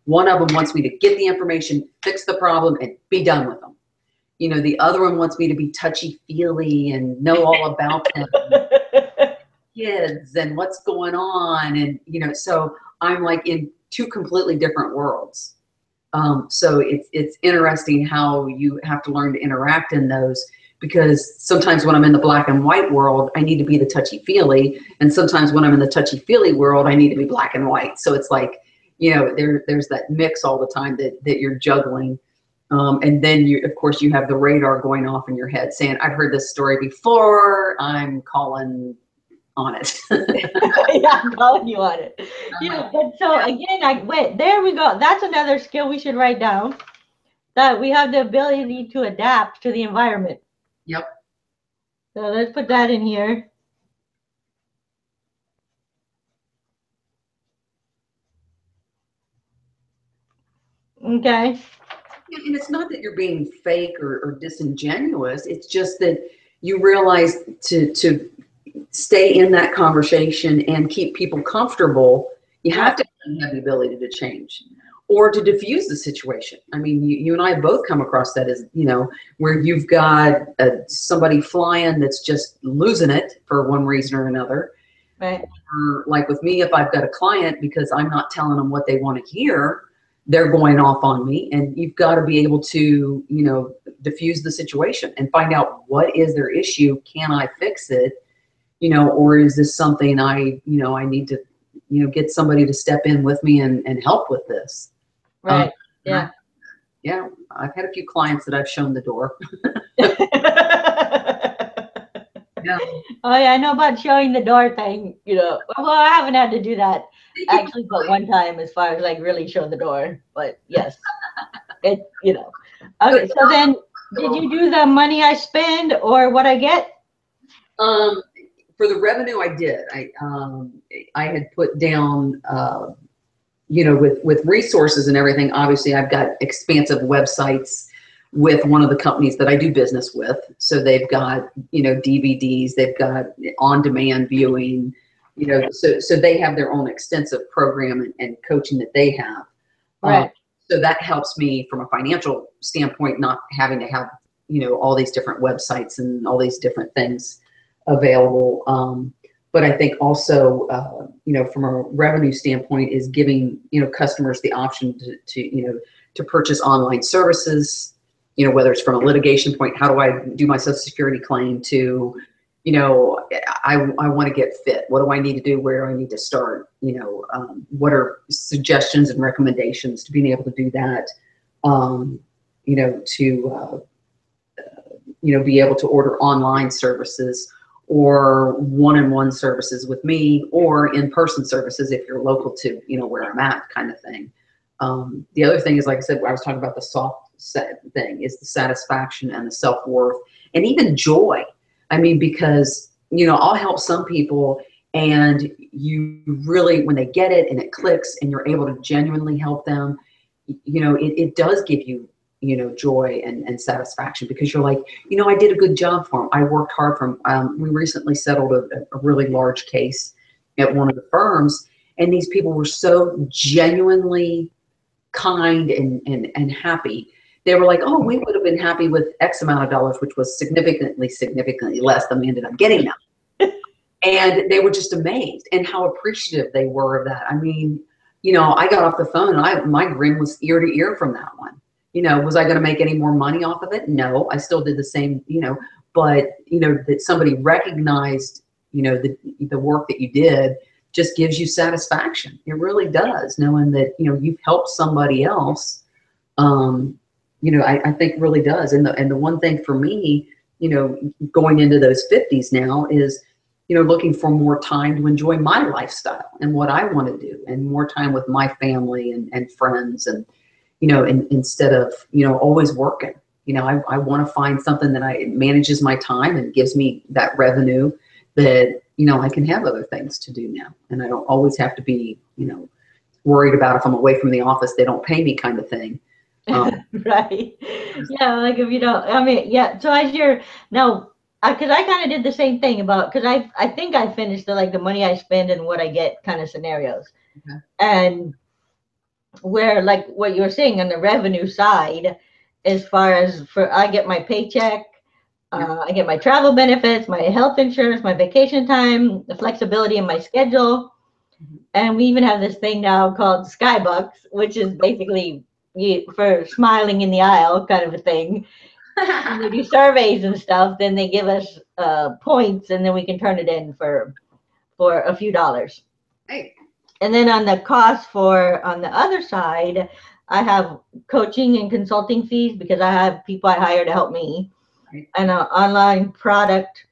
One of them wants me to get the information, fix the problem, and be done with them. You know, the other one wants me to be touchy-feely and know all about them, kids and what's going on, and you know, so I'm like in two completely different worlds. So it's interesting how you have to learn to interact in those, because sometimes when I'm in the black and white world, I need to be the touchy-feely, and sometimes when I'm in the touchy-feely world, I need to be black and white. So it's like, you know, there's that mix all the time that you're juggling. And then you, of course, you have the radar going off in your head saying, I've heard this story before, I'm calling on it. Yeah, I'm calling you on it. Yeah, but so again, I wait, there we go. That's another skill we should write down, that we have the ability to adapt to the environment. Yep. So let's put that in here. Okay. And it's not that you're being fake or disingenuous. It's just that you realize to stay in that conversation and keep people comfortable, you have to have the ability to change or to diffuse the situation. I mean, you and I both come across that, as, you know, where you've got somebody flying that's just losing it for one reason or another. Right. Or like with me, if I've got a client, because I'm not telling them what they want to hear, they're going off on me, and you've got to be able to, you know, diffuse the situation and find out what is their issue. Can I fix it? You know, or is this something I need to, you know, get somebody to step in with me and help with this? Right. Yeah. Yeah. I've had a few clients that I've shown the door. Yeah. Oh yeah, I know about showing the door thing, you know. Well, I haven't had to do that actually but one time, as far as like really show the door. But yes. It, you know. Okay, so then did you do the money I spend or what I get? For the revenue, I did. I had put down, you know, with resources and everything. Obviously, I've got expansive websites with one of the companies that I do business with. So they've got, you know, DVDs, they've got on-demand viewing, you know, so they have their own extensive program and coaching that they have. Right. So that helps me from a financial standpoint, not having to have, you know, all these different websites and all these different things available. But I think also, you know, from a revenue standpoint, is giving, you know, customers the option to you know, to purchase online services, you know, whether it's from a litigation point, how do I do my Social Security claim, to, you know, I want to get fit. What do I need to do? Where do I need to start? You know, what are suggestions and recommendations to being able to do that? You know, to, you know, be able to order online services or one-on-one services with me, or in-person services if you're local to, you know, where I'm at, kind of thing. The other thing is, like I said, I was talking about the soft thing, is the satisfaction and the self-worth and even joy. I mean, because, you know, I'll help some people, and you really, when they get it and it clicks and you're able to genuinely help them, you know, it does give you, you know, joy and satisfaction, because you're like, you know, I did a good job for them. I worked hard for them. We recently settled a really large case at one of the firms, and these people were so genuinely kind and happy, they were like, oh, we would have been happy with X amount of dollars, which was significantly less than we ended up getting now. And they were just amazed and how appreciative they were of that. I mean, I got off the phone and my grin was ear to ear from that one. Was I going to make any more money off of it? No, I still did the same, but, that somebody recognized, the work that you did just gives you satisfaction. It really does, knowing that, you've helped somebody else. I think really does. And the one thing for me, going into those 50s now is, looking for more time to enjoy my lifestyle and what I want to do, and more time with my family and friends, and, instead of, always working. I want to find something that manages my time and gives me that revenue that, I can have other things to do now. And I don't always have to be, worried about if I'm away from the office, they don't pay me kind of thing. Right. Yeah. Like if you don't, I mean, yeah. So as you're now, because I kind of did the same thing because I think I finished the money I spend and what I get kind of scenarios. Okay. And where like what you're saying on the revenue side, as far as I get my paycheck, I get my travel benefits, my health insurance, my vacation time, the flexibility in my schedule. And we even have this thing now called Skybucks, which is basically for smiling in the aisle kind of a thing. When they do surveys and stuff, then they give us points, and then we can turn it in for a few dollars. Hey. And then on the cost on the other side, I have coaching and consulting fees because I have people I hire to help me. Right. And an online product.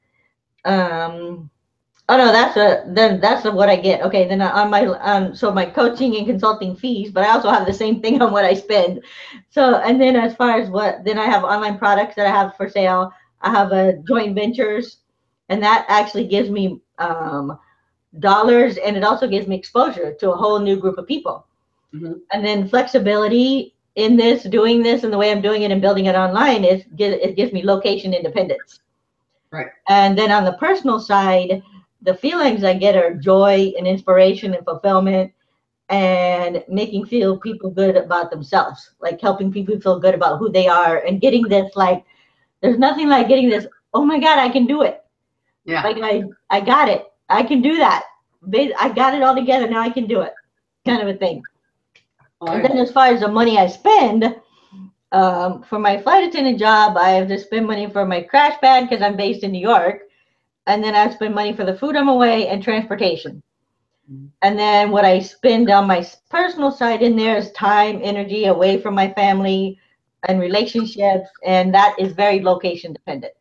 Oh no, that's what I get. Okay, then on my so my coaching and consulting fees, but I also have the same thing on what I spend. So, and then as far as then I have online products that I have for sale. I have a joint ventures, and that actually gives me dollars, and it also gives me exposure to a whole new group of people. Mm-hmm. And then flexibility in doing this, and the way I'm doing it and building it online it gives me location independence. Right. And then on the personal side, the feelings I get are joy and inspiration and fulfillment, and making people good about themselves, like helping people feel good about who they are, and getting this, like, there's nothing like getting this, oh my God, I can do it. Yeah. Like I got it. I can do that. I got it all together. Now I can do it, kind of a thing. And then as far as the money I spend, for my flight attendant job, I have to spend money for my crash pad because I'm based in New York. And then I spend money for the food I'm away and transportation. Mm-hmm. And then what I spend on my personal side in there is time, energy away from my family and relationships. And that is very location dependent.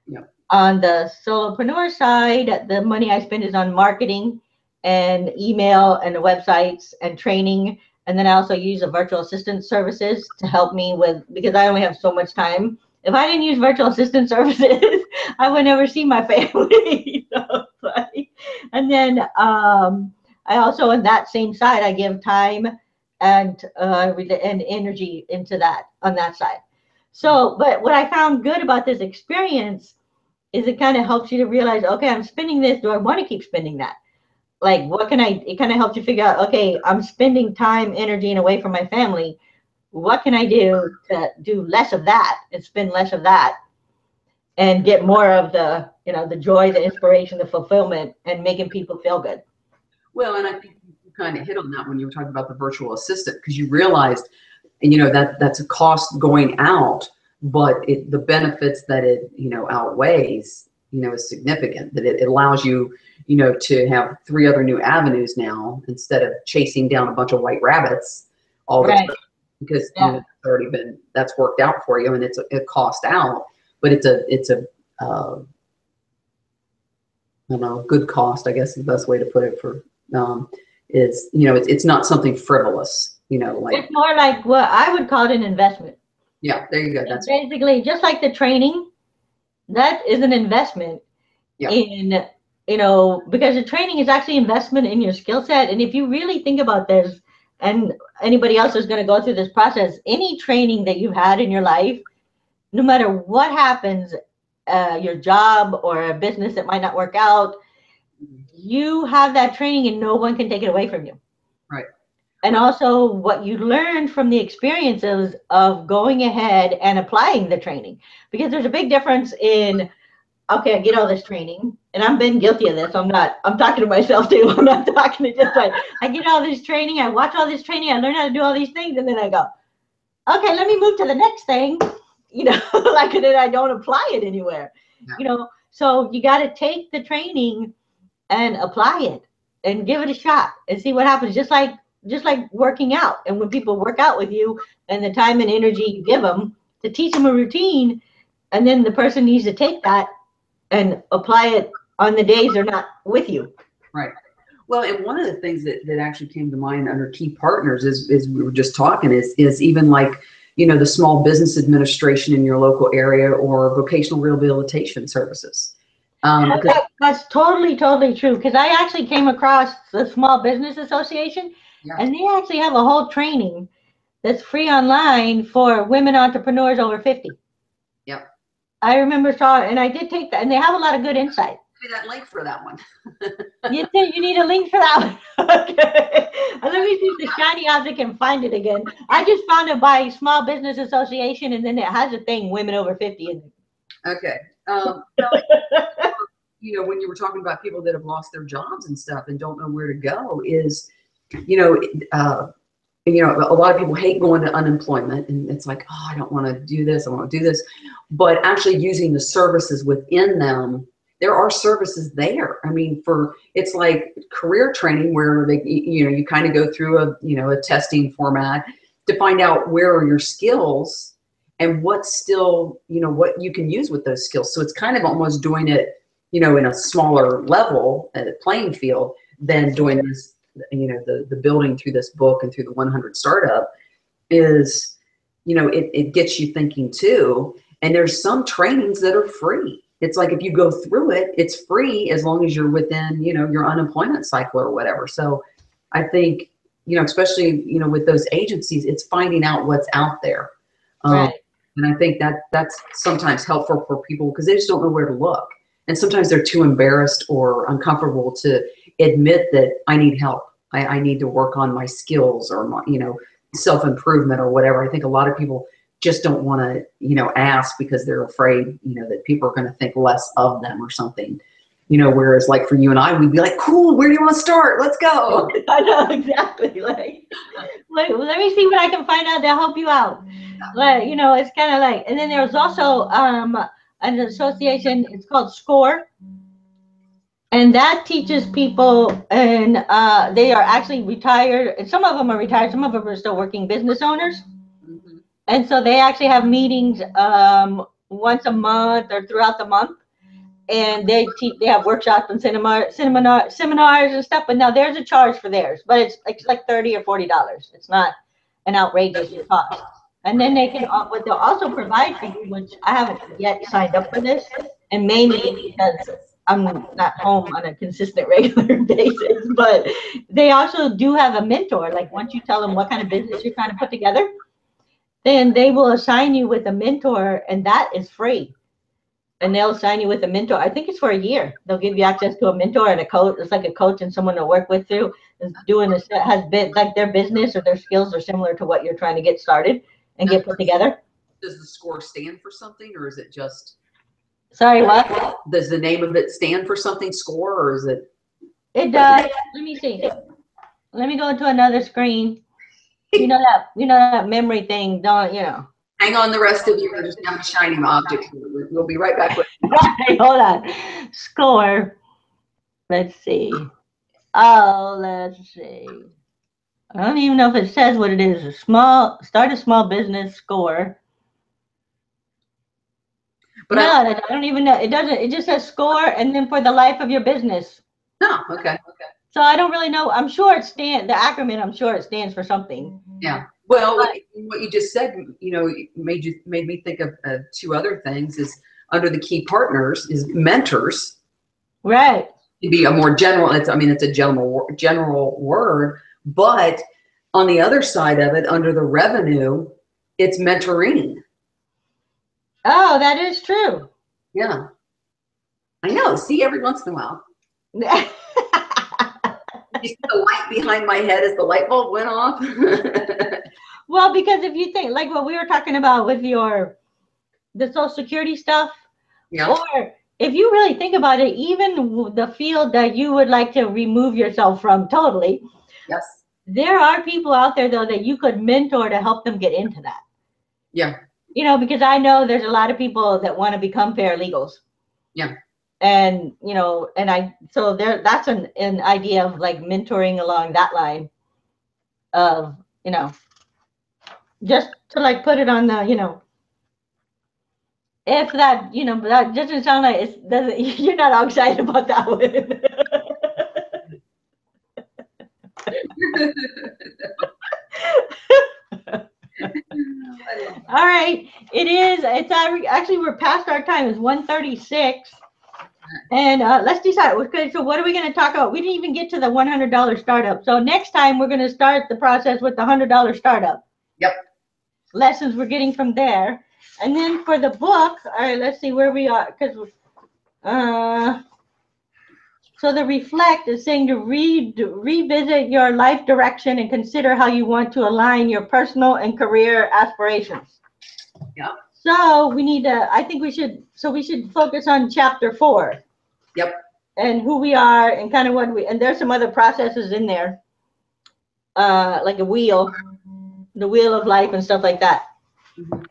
Yeah. On the solopreneur side, the money I spend is on marketing and email and websites and training. And then I also use a virtual assistant services to help me because I only have so much time. If I didn't use virtual assistant services, I would never see my family. And then I also, on that same side, I give time and energy into that on that side. So, but what I found good about this experience is it kind of helps you to realize, okay, I'm spending this. Do I want to keep spending that? Like, it kind of helps you figure out, okay, I'm spending time, energy, and away from my family. What can I do to do less of that and spend less of that and get more of the, the joy, the inspiration, the fulfillment, and making people feel good? Well, and I think you kind of hit on that when you were talking about the virtual assistant, because you realized, that's a cost going out, but the benefits that it, outweighs, is significant, that it allows you, to have 3 other new avenues now instead of chasing down a bunch of white rabbits all the time. Because it's already that's worked out for you, and it's a cost out, but it's a I don't know, good cost, I guess is the best way to put it for is, it's not something frivolous, like it's more like what I would call it an investment. Yeah, there you go. That's basically just like the training, that is an investment in, because the training is actually investment in your skill set. And if you really think about this, and anybody else is going to go through this process, any training that you've had in your life, no matter what happens, your job or a business that might not work out, you have that training and no one can take it away from you. Right. and also what you learned from the experiences of going ahead and applying the training. Because there's a big difference in, okay, I get all this training, and I've been guilty of this. I'm talking to myself too. I'm not talking to just like, I get all this training, I watch all this training, I learn how to do all these things, and then I go, okay, let me move to the next thing, like, and then I don't apply it anywhere, So you got to take the training and apply it and give it a shot and see what happens. Just like working out. And when people work out with you and the time and energy you give them to teach them a routine, and then the person needs to take that and apply it on the days they're not with you. Right. Well, and one of the things that actually came to mind under key partners is we were just talking is even like, the small business administration in your local area or vocational rehabilitation services. That's totally true. Because I actually came across the Small Business Association, and they actually have a whole training that's free online for women entrepreneurs over 50. Yep. I remember and I did take that, and they have a lot of good insight. Give me that link for that one. You need a link for that one. Okay. Let me see if the shiny object can find it again. I just found it by Small Business Association, and then it has a thing, women over 50 in it. Okay. When you were talking about people that have lost their jobs and stuff and don't know where to go is, a lot of people hate going to unemployment, and it's like, oh, I don't want to do this. I want to do this. But actually using the services within them, there are services there. I mean, it's like career training where you kind of go through a testing format to find out where are your skills and what's still, what you can use with those skills. So it's kind of almost doing it, in a smaller level at a playing field than doing this, the building through this book and through the 100 Startup is, it gets you thinking too. And there's some trainings that are free. It's like if you go through it, it's free as long as you're within, your unemployment cycle or whatever. So I think, especially, with those agencies, it's finding out what's out there. Right. And I think that's sometimes helpful for people because they just don't know where to look. And sometimes they're too embarrassed or uncomfortable to admit that I need help. I need to work on my skills or my, self-improvement or whatever. I think a lot of people just don't want to, ask because they're afraid, that people are going to think less of them or something, whereas like for you and I, we'd be like, cool, where do you want to start? Let's go. I know, exactly. Like, let me see what I can find out to help you out. Like, it's kind of like, and then there's also an association, it's called SCORE. And that teaches people, and they are actually retired. And some of them are retired. Some of them are still working business owners. Mm-hmm. And so they actually have meetings once a month or throughout the month. And they have workshops and seminars and stuff. But now there's a charge for theirs. But it's like $30 or $40. It's not an outrageous cost. And then what they'll also provide for you, which I haven't yet signed up for this, and mainly because I'm not home on a consistent, regular basis, but they also do have a mentor. Like once you tell them what kind of business you're trying to put together, then they will assign you with a mentor, and that is free. And they'll assign you with a mentor. I think it's for a year. They'll give you access to a mentor and a coach. It's like a coach and someone to work with through doing this, has been like their business or their skills are similar to what you're trying to get started and get put together. Does the SCORE stand for something, or is it just? Sorry, what? Does the name of it stand for something, SCORE, or is it? It does. Let me see. Let me go to another screen. You know that memory thing, don't you know? Hang on, the rest of you are just have a shining object. We'll be right back with you. Hold on. SCORE. Let's see. Oh, let's see. I don't even know if it says what it is. Start a small business SCORE. But no, I don't even know. It doesn't. It just says SCORE, and then for the life of your business. No, okay. So I don't really know. I'm sure the acronym. I'm sure it stands for something. Yeah. Well, what you just said, made me think of two other things. Is under the key partners is mentors. Right. To be a more general. It's a general word, but on the other side of it, under the revenue, it's mentoring. Oh, that is true. Yeah. I know. See, every once in a while. You see the light behind my head as the light bulb went off? Well, because if you think like what we were talking about with the Social Security stuff, Yeah. or if you really think about it, even the field that you would like to remove yourself from totally, Yes. there are people out there though that you could mentor to help them get into that. Yeah. You know, because I know there's a lot of people that want to become paralegals. Yeah. And, you know, so that's an idea of like mentoring along that line of, you know, just to like put it on the, you know, if that, you know, that doesn't sound like it doesn't, you're not all excited about that one. All right, actually we're past our time. It's 1:36, and let's decide. Okay, so what are we going to talk about? We didn't even get to the $100 startup. So next time we're going to start the process with the $100 startup. Yep. Lessons we're getting from there, and then for the book. All right, let's see where we are because. So the reflect is saying to revisit your life direction and consider how you want to align your personal and career aspirations. Yeah. So we should focus on chapter 4. Yep. And who we are and kind of and there's some other processes in there, like the wheel of life and stuff like that. Mm-hmm.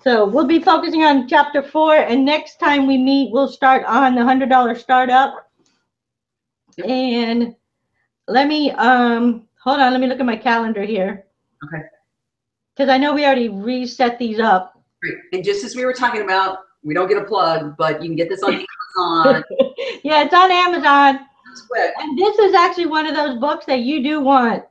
So we'll be focusing on chapter 4, and next time we meet, we'll start on the $100 startup. And let me hold on, let me look at my calendar here. Okay. Because I know we already reset these up. Great. And just as we were talking about, we don't get a plug, but you can get this on Amazon. Yeah, it's on Amazon. That's quick. And this is actually one of those books that you do want.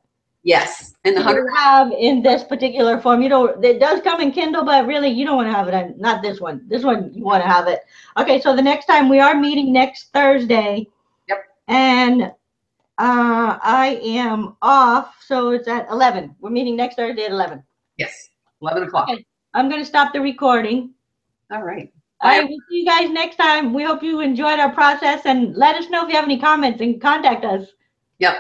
Yes. And the you have in this particular form. You know, it does come in Kindle, but really you don't want to have it on, not this one. This one you want to have it. Okay, so the next time we are meeting next Thursday. Yep. And I am off, so it's at 11. We're meeting next Thursday at 11. Yes, 11 o'clock. Okay, I'm going to stop the recording. All right. All right, we'll see you guys next time. We hope you enjoyed our process, and let us know if you have any comments and contact us. Yep.